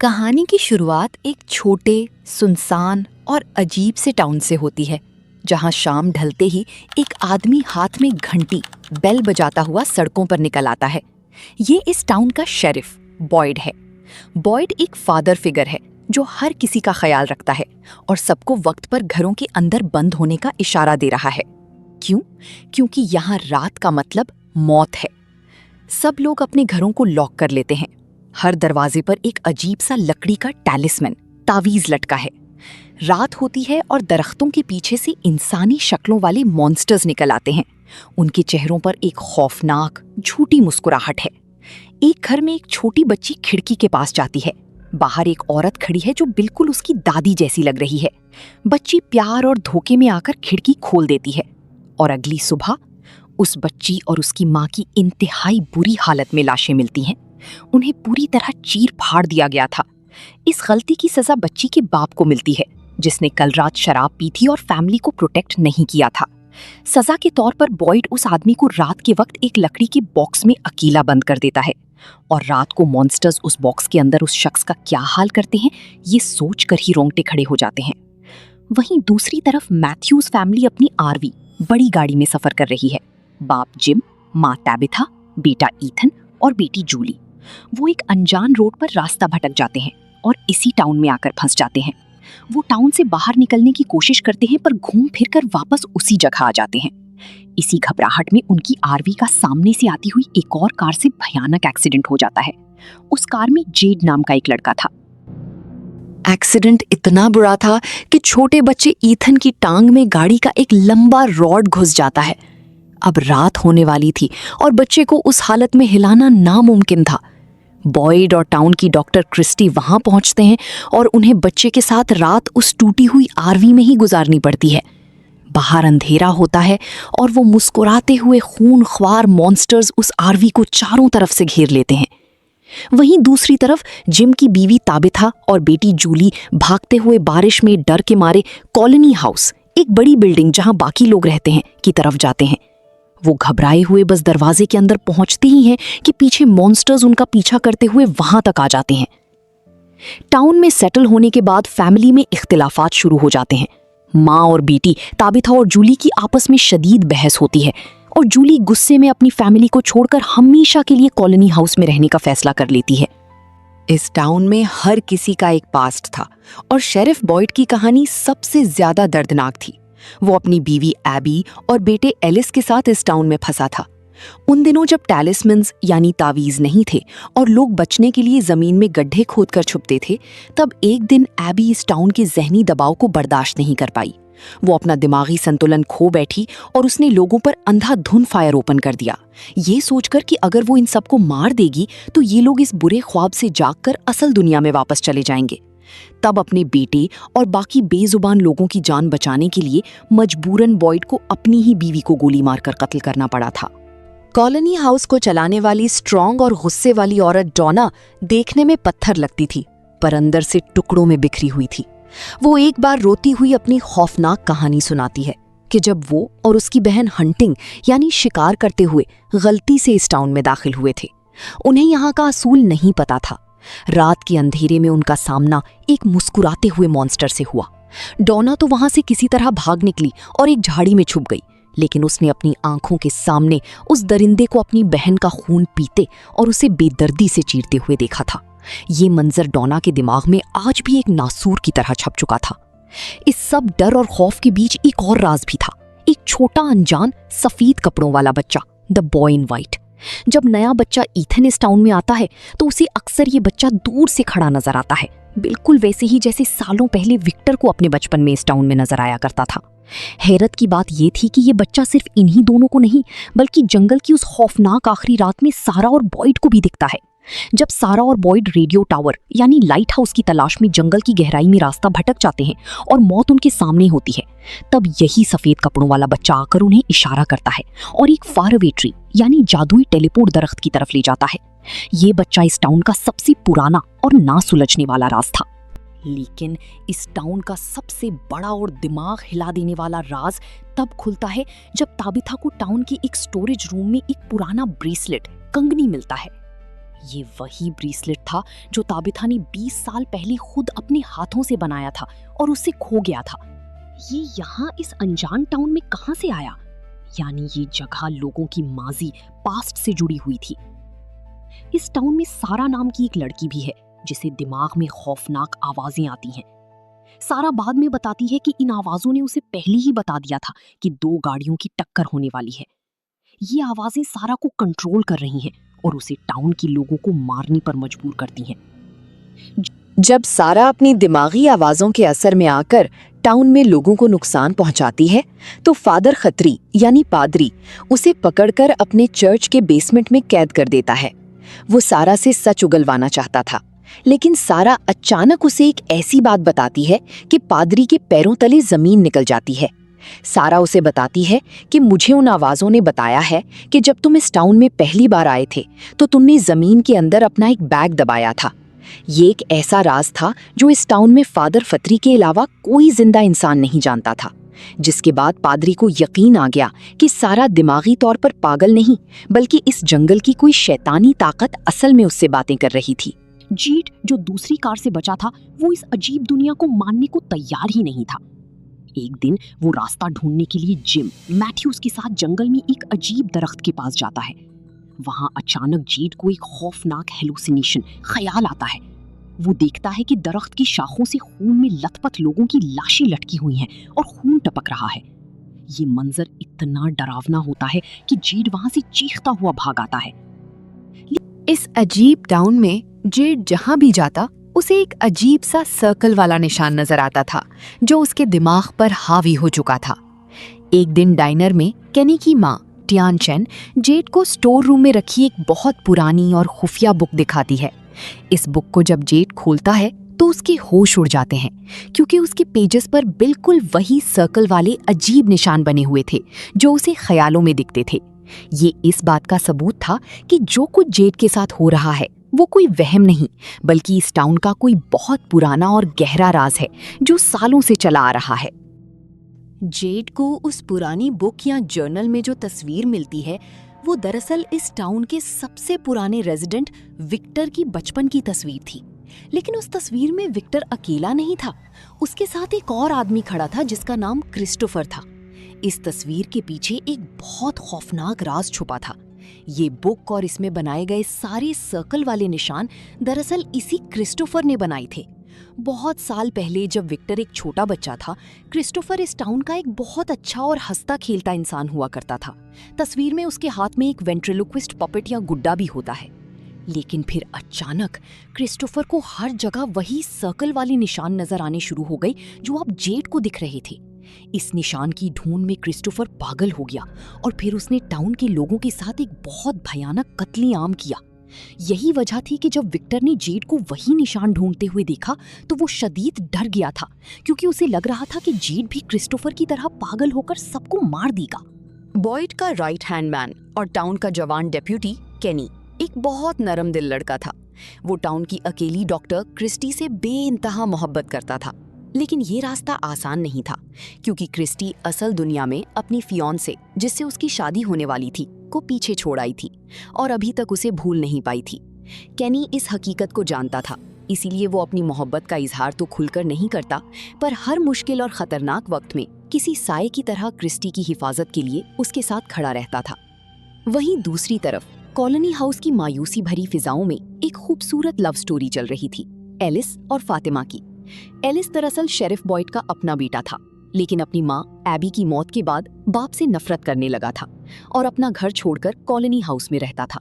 कहानी की शुरुआत एक छोटे, सुनसान और अजीब से टाउन से होती है, जहां शाम ढलते ही एक आदमी हाथ में घंटी बेल बजाता हुआ सड़कों पर निकल आता है। ये इस टाउन का शेरिफ बॉयड है। बॉयड एक फादर फिगर है जो हर किसी का ख्याल रखता है और सबको वक्त पर घरों के अंदर बंद होने का इशारा दे रहा है। क्यों? क्योंकि यहाँ रात का मतलब मौत है। सब लोग अपने घरों को लॉक कर लेते हैं। हर दरवाजे पर एक अजीब सा लकड़ी का टैलिस्मैन तावीज लटका है। रात होती है और दरख्तों के पीछे से इंसानी शक्लों वाले मॉन्स्टर्स निकल आते हैं। उनके चेहरों पर एक खौफनाक झूठी मुस्कुराहट है। एक घर में एक छोटी बच्ची खिड़की के पास जाती है। बाहर एक औरत खड़ी है जो बिल्कुल उसकी दादी जैसी लग रही है। बच्ची प्यार और धोखे में आकर खिड़की खोल देती है और अगली सुबह उस बच्ची और उसकी माँ की इंतहाई बुरी हालत में लाशें मिलती हैं। उन्हें पूरी तरह चीर फाड़ दिया गया था। इस गलती की सजा बच्ची के बाप को मिलती है, जिसने कल रात शराब पी थी और फैमिली को प्रोटेक्ट नहीं किया था। सजा के तौर पर बॉयड उस आदमी को रात के वक्त एक लकड़ी के बॉक्स में अकेला बंद कर देता है और रात को मॉन्स्टर्स उस बॉक्स के अंदर उस शख्स का क्या हाल करते हैं, ये सोचकर ही रोंगटे खड़े हो जाते हैं। वहीं दूसरी तरफ मैथ्यूज फैमिली अपनी आरवी बड़ी गाड़ी में सफर कर रही है। बाप जिम, माँ टैबिथा, बेटा ईथन और बेटी जूली। वो एक अनजान रोड पर रास्ता भटक जाते हैं और इसी टाउन में आकर फंस जाते हैं। वो टाउन से बाहर निकलने की कोशिश करते हैं पर घूम फिर कर वापस उसी जगह आ जाते हैं। इसी घबराहट में उनकी आरवी का सामने से आती हुई एक और कार से भयानक एक्सीडेंट हो जाता है। उस कार में जेड नाम का एक लड़का था। एक्सीडेंट इतना बुरा था कि छोटे बच्चे ईथन की टांग में गाड़ी का एक लंबा रॉड घुस जाता है। अब रात होने वाली थी और बच्चे को उस हालत में हिलाना नामुमकिन था। बॉयड और टाउन की डॉक्टर क्रिस्टी वहां पहुंचते हैं और उन्हें बच्चे के साथ रात उस टूटी हुई आरवी में ही गुजारनी पड़ती है। बाहर अंधेरा होता है और वो मुस्कुराते हुए खूनख्वार मॉन्स्टर्स उस आरवी को चारों तरफ से घेर लेते हैं। वहीं दूसरी तरफ जिम की बीवी ताबिथा और बेटी जूली भागते हुए बारिश में डर के मारे कॉलोनी हाउस, एक बड़ी बिल्डिंग जहां बाकी लोग रहते हैं, की तरफ जाते हैं। वो घबराए हुए बस दरवाजे के अंदर पहुंचते ही हैं कि पीछे मॉन्स्टर्स उनका पीछा करते हुए वहां तक आ जाते हैं। टाउन में सेटल होने के बाद फैमिली में इख्तिलाफात शुरू हो जाते हैं। माँ और बेटी ताबिथा और जूली की आपस में शदीद बहस होती है और जूली गुस्से में अपनी फैमिली को छोड़कर हमेशा के लिए कॉलोनी हाउस में रहने का फैसला कर लेती है। इस टाउन में हर किसी का एक पास्ट था और शेरिफ बॉयड की कहानी सबसे ज्यादा दर्दनाक थी। वो अपनी बीवी एबी और बेटे एलिस के साथ इस टाउन में फंसा था। उन दिनों जब टैलिस्मन्स यानी तावीज नहीं थे और लोग बचने के लिए जमीन में गड्ढे खोदकर छुपते थे, तब एक दिन एबी इस टाउन के जहनी दबाव को बर्दाश्त नहीं कर पाई। वो अपना दिमागी संतुलन खो बैठी और उसने लोगों पर अंधाधुन फायर ओपन कर दिया, ये सोचकर कि अगर वो इन सबको मार देगी तो ये लोग इस बुरे ख्वाब से जागकर असल दुनिया में वापस चले जाएंगे। तब अपने बेटे और बाकी बेजुबान लोगों की जान बचाने के लिए मजबूरन बॉयड को अपनी ही बीवी को गोली मारकर कत्ल करना पड़ा था। कॉलोनी हाउस को चलाने वाली स्ट्रॉन्ग और गुस्से वाली औरत डॉना देखने में पत्थर लगती थी, पर अंदर से टुकड़ों में बिखरी हुई थी। वो एक बार रोती हुई अपनी खौफनाक कहानी सुनाती है कि जब वो और उसकी बहन हंटिंग यानी शिकार करते हुए गलती से इस टाउन में दाखिल हुए थे। उन्हें यहाँ का असूल नहीं पता था। रात के अंधेरे में उनका सामना एक मुस्कुराते हुए मॉन्स्टर से हुआ। डॉना तो वहां से किसी तरह भाग निकली और एक झाड़ी में छुप गई, लेकिन उसने अपनी आंखों के सामने उस दरिंदे को अपनी बहन का खून पीते और उसे बेदर्दी से चीरते हुए देखा था। ये मंजर डॉना के दिमाग में आज भी एक नासूर की तरह छप चुका था। इस सब डर और खौफ के बीच एक और राज भी था, एक छोटा अनजान सफेद कपड़ों वाला बच्चा, द बॉय इन वाइट। जब नया बच्चा ईथन इस टाउन में आता है तो उसे अक्सर ये बच्चा दूर से खड़ा नजर आता है, बिल्कुल वैसे ही जैसे सालों पहले विक्टर को अपने बचपन में इस टाउन में नजर आया करता था। हैरत की बात ये थी कि ये बच्चा सिर्फ इन्हीं दोनों को नहीं बल्कि जंगल की उस खौफनाक आखिरी रात में सारा और बॉयड को भी दिखता है। जब सारा और बॉयड रेडियो टावर यानी लाइट हाउस की तलाश में जंगल की गहराई में रास्ता भटक जाते हैं और मौत उनके सामने होती है, तब यही सफेद कपड़ों वाला बच्चा आकर उन्हें इशारा करता है और एक फारअवे ट्री यानी जादुई टेलीपोर्ट दरख्त की तरफ ले जाता है। ये बच्चा इस टाउन का सबसे पुराना और ना सुलझने वाला राज था। लेकिन इस टाउन का सबसे बड़ा और दिमाग हिला देने वाला राज तब खुलता है जब ताबिथा को टाउन के एक स्टोरेज रूम में एक पुराना ब्रेसलेट कंगनी मिलता है। ये वही ब्रेसलेट था जो ताबिथा ने 20 साल पहले खुद अपने हाथों से बनाया था और उससे खो गया था। ये यहाँ इस अनजान टाउन में कहाँ से आया? यानी ये जगह लोगों की माजी पास्ट से जुड़ी हुई थी। इस टाउन में सारा नाम की एक लड़की भी है जिसे दिमाग में खौफनाक आवाजें आती हैं। सारा बाद में बताती है कि इन आवाजों ने उसे पहले ही बता दिया था कि 2 गाड़ियों की टक्कर होने वाली है। ये आवाजें सारा को कंट्रोल कर रही हैं और उसे टाउन के लोगों को मारने पर मजबूर करती हैं। जब सारा अपनी दिमागी आवाजों के असर में आकर टाउन में लोगों को नुकसान पहुंचाती है, तो फादर खत्री यानी पादरी उसे पकड़कर अपने चर्च के बेसमेंट में कैद कर देता है। वो सारा से सच उगलवाना चाहता था, लेकिन सारा अचानक उसे एक ऐसी बात बताती है कि पादरी के पैरों तले जमीन निकल जाती है। सारा उसे बताती है कि मुझे उन आवाजों ने बताया है कि जब तुम इस टाउन में पहली बार आए थे तो तुमने जमीन के अंदर अपना एक बैग दबाया था। ये एक ऐसा राज था जो इस टाउन में फादर फतरी के अलावा कोई जिंदा इंसान नहीं जानता था। जिसके बाद पादरी को यकीन आ गया कि सारा दिमागी तौर पर पागल नहीं, बल्कि इस जंगल की कोई शैतानी ताकत असल में उससे बातें कर रही थी। जीट जो दूसरी कार से बचा था, वो इस अजीब दुनिया को मानने को तैयार ही नहीं था। एक दिन वो रास्ता ढूंढने के लिए जिम मैथ्यूज के साथ जंगल में एक अजीब दरख्त के पास जाता है। वहां अचानक जीट को एक खौफनाक हेलुसिनेशन ख्याल आता है। वो देखता है कि दरख्त की शाखों से खून में लथपथ लोगों की लाशें लटकी हुई हैं और खून टपक रहा है। ये मंजर इतना डरावना होता है कि जीट वहां से चीखता हुआ भाग आता है। इस अजीब टाउन में जेड जहां भी जाता उसे एक अजीब सा सर्कल वाला निशान नजर आता था जो उसके दिमाग पर हावी हो चुका था। एक दिन डाइनर में केनी की माँ टियान चेन जेड को स्टोर रूम में रखी एक बहुत पुरानी और खुफिया बुक दिखाती है। इस बुक को जब जेड खोलता है तो उसके होश उड़ जाते हैं, क्योंकि उसके पेजेस पर बिल्कुल वही सर्कल वाले अजीब निशान बने हुए थे जो उसे ख्यालों में दिखते थे। ये इस बात का सबूत था कि जो कुछ जेड के साथ हो रहा है वो कोई वहम नहीं, बल्कि इस टाउन का कोई बहुत पुराना और गहरा राज है जो सालों से चला आ रहा है। जेड को उस पुरानी बुक या जर्नल में जो तस्वीर मिलती है वो दरअसल इस टाउन के सबसे पुराने रेजिडेंट विक्टर की बचपन की तस्वीर थी। लेकिन उस तस्वीर में विक्टर अकेला नहीं था, उसके साथ एक और आदमी खड़ा था जिसका नाम क्रिस्टोफर था। इस तस्वीर के पीछे एक बहुत खौफनाक राज छुपा था। ये बुक और इसमें बनाए गए सारे सर्कल वाले निशान दरअसल इसी क्रिस्टोफर ने बनाए थे। बहुत साल पहले जब विक्टर एक छोटा बच्चा था, क्रिस्टोफर इस टाउन का एक बहुत अच्छा और हंसता खेलता इंसान हुआ करता था। तस्वीर में उसके हाथ में एक वेंट्रिलोक्विस्ट पपेट या गुड्डा भी होता है। लेकिन फिर अचानक क्रिस्टोफर को हर जगह वही सर्कल वाले निशान नजर आने शुरू हो गए जो अब जेड को दिख रहे थे। इस निशान की ढूंढ में क्रिस्टोफर पागल हो गया और फिर उसने टाउन के लोगों के साथ एक बहुत भयानक कत्लेआम किया। यही वजह थी कि जब विक्टर ने जेड को वही निशान ढूंढते हुए देखा तो वो शदीद डर गया था, क्योंकि उसे लग रहा था कि जेड भी क्रिस्टोफर की तरह पागल होकर सबको मार देगा। बॉयड का राइट हैंड मैन और टाउन का जवान डेप्यूटी केनी एक बहुत नरम दिल लड़का था। वो टाउन की अकेली डॉक्टर क्रिस्टी से बेइंतहा मोहब्बत करता था। लेकिन ये रास्ता आसान नहीं था, क्योंकि क्रिस्टी असल दुनिया में अपनी फियांसे, जिससे उसकी शादी होने वाली थी, को पीछे छोड़ आई थी और अभी तक उसे भूल नहीं पाई थी। केनी इस हकीकत को जानता था, इसीलिए वो अपनी मोहब्बत का इजहार तो खुलकर नहीं करता, पर हर मुश्किल और खतरनाक वक्त में किसी साये की तरह क्रिस्टी की हिफाजत के लिए उसके साथ खड़ा रहता था। वहीं दूसरी तरफ कॉलोनी हाउस की मायूसी भरी फिजाओं में एक खूबसूरत लव स्टोरी चल रही थी, एलिस और फातिमा की। एलिस दरअसल शेरिफ बॉयड का अपना बेटा था, लेकिन अपनी माँ एबी की मौत के बाद बाप से नफरत करने लगा था और अपना घर छोड़कर कॉलोनी हाउस में रहता था।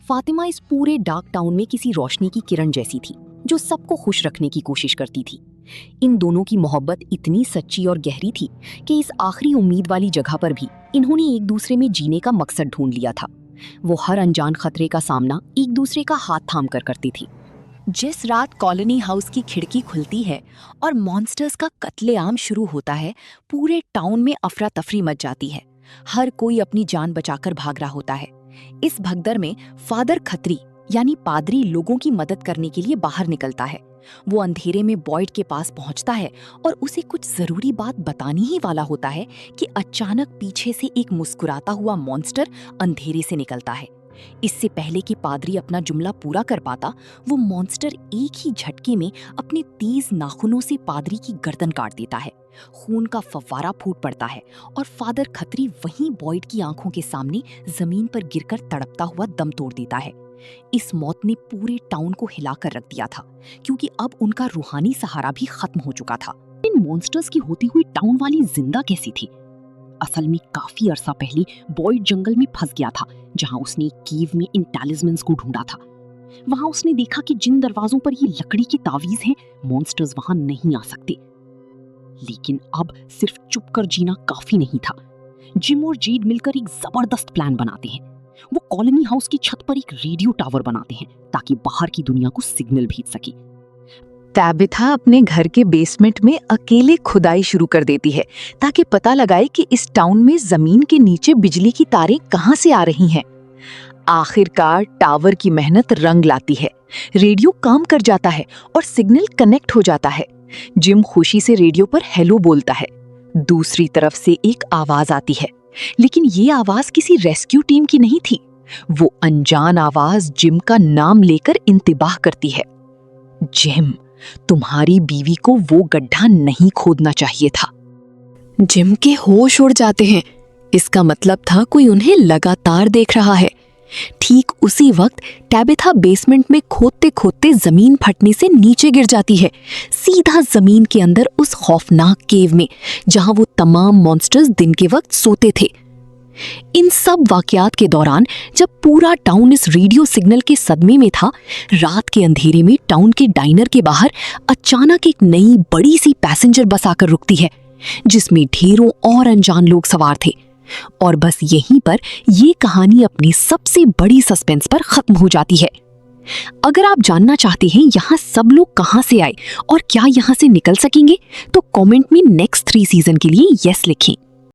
फातिमा इस पूरे डार्क टाउन में किसी रोशनी की किरण जैसी थी जो सबको खुश रखने की कोशिश करती थी। इन दोनों की मोहब्बत इतनी सच्ची और गहरी थी कि इस आखिरी उम्मीद वाली जगह पर भी इन्होंने एक दूसरे में जीने का मकसद ढूंढ लिया था। वो हर अनजान खतरे का सामना एक दूसरे का हाथ थाम कर करती थी। जिस रात कॉलोनी हाउस की खिड़की खुलती है और मॉन्स्टर्स का कत्लेआम शुरू होता है, पूरे टाउन में अफरा तफरी मच जाती है। हर कोई अपनी जान बचाकर भाग रहा होता है। इस भगदड़ में फादर खत्री यानी पादरी लोगों की मदद करने के लिए बाहर निकलता है। वो अंधेरे में बॉयड के पास पहुंचता है और उसे कुछ जरूरी बात बतानी ही वाला होता है कि अचानक पीछे से एक मुस्कुराता हुआ मॉन्स्टर अंधेरे से निकलता है। इससे पहले कि पादरी अपना जुमला पूरा कर पाता, वो मॉन्स्टर एक ही झटके में अपने तेज नाखूनों से पादरी की गर्दन काट देता है। खून का फव्वारा फूट पड़ता है और फादर खत्री वहीं बॉयड की आंखों के सामने जमीन पर गिरकर तड़पता हुआ दम तोड़ देता है। इस मौत ने पूरे टाउन को हिलाकर रख दिया था, क्योंकि अब उनका रूहानी सहारा भी खत्म हो चुका था। इन मॉन्स्टर्स की होती हुई टाउन वाली जिंदा कैसी थी? असल में काफी अरसा पहले बॉयड जंगल में फंस गया था, जहां उसने एक कीव में इन टैलिस्मन्स को ढूंढा था। वहां उसने देखा कि जिन दरवाजों पर ये लकड़ी के तावीज हैं, मॉन्स्टर्स वहां नहीं आ सकते। लेकिन अब सिर्फ चुप कर जीना काफी नहीं था। जिम और जेड मिलकर एक जबरदस्त प्लान बनाते हैं। वो कॉलोनी हाउस की छत पर एक रेडियो टावर बनाते हैं ताकि बाहर की दुनिया को सिग्नल भेज सके। टैबिथा अपने घर के बेसमेंट में अकेले खुदाई शुरू कर देती है ताकि पता लगाए कि इस टाउन में जमीन के नीचे बिजली की तारें कहां से आ रही हैं। आखिरकार टावर की मेहनत रंग लाती है। रेडियो काम कर जाता है और सिग्नल कनेक्ट हो जाता है। जिम खुशी से रेडियो पर हेलो बोलता है। दूसरी तरफ से एक आवाज आती है, लेकिन ये आवाज किसी रेस्क्यू टीम की नहीं थी। वो अनजान आवाज जिम का नाम लेकर इंतबाह करती है। जिम, तुम्हारी बीवी को वो गड्ढा नहीं खोदना चाहिए था। जिम के होश उड़ जाते हैं। इसका मतलब था कोई उन्हें लगातार देख रहा है। ठीक उसी वक्त टैबिथा बेसमेंट में खोदते खोदते जमीन फटने से नीचे गिर जाती है, सीधा जमीन के अंदर उस खौफनाक केव में जहां वो तमाम मॉन्स्टर्स दिन के वक्त सोते थे। इन सब वाकयात के दौरान जब पूरा टाउन इस रेडियो सिग्नल के सदमे में था, रात के अंधेरे में टाउन के डाइनर के बाहर अचानक एक नई बड़ी सी पैसेंजर बस आकर रुकती है, जिसमें ढेरों और अनजान लोग सवार थे। और बस यहीं पर ये कहानी अपनी सबसे बड़ी सस्पेंस पर खत्म हो जाती है। अगर आप जानना चाहते हैं यहाँ सब लोग कहाँ से आए और क्या यहाँ से निकल सकेंगे, तो कमेंट में नेक्स्ट 3 सीजन के लिए यस लिखें।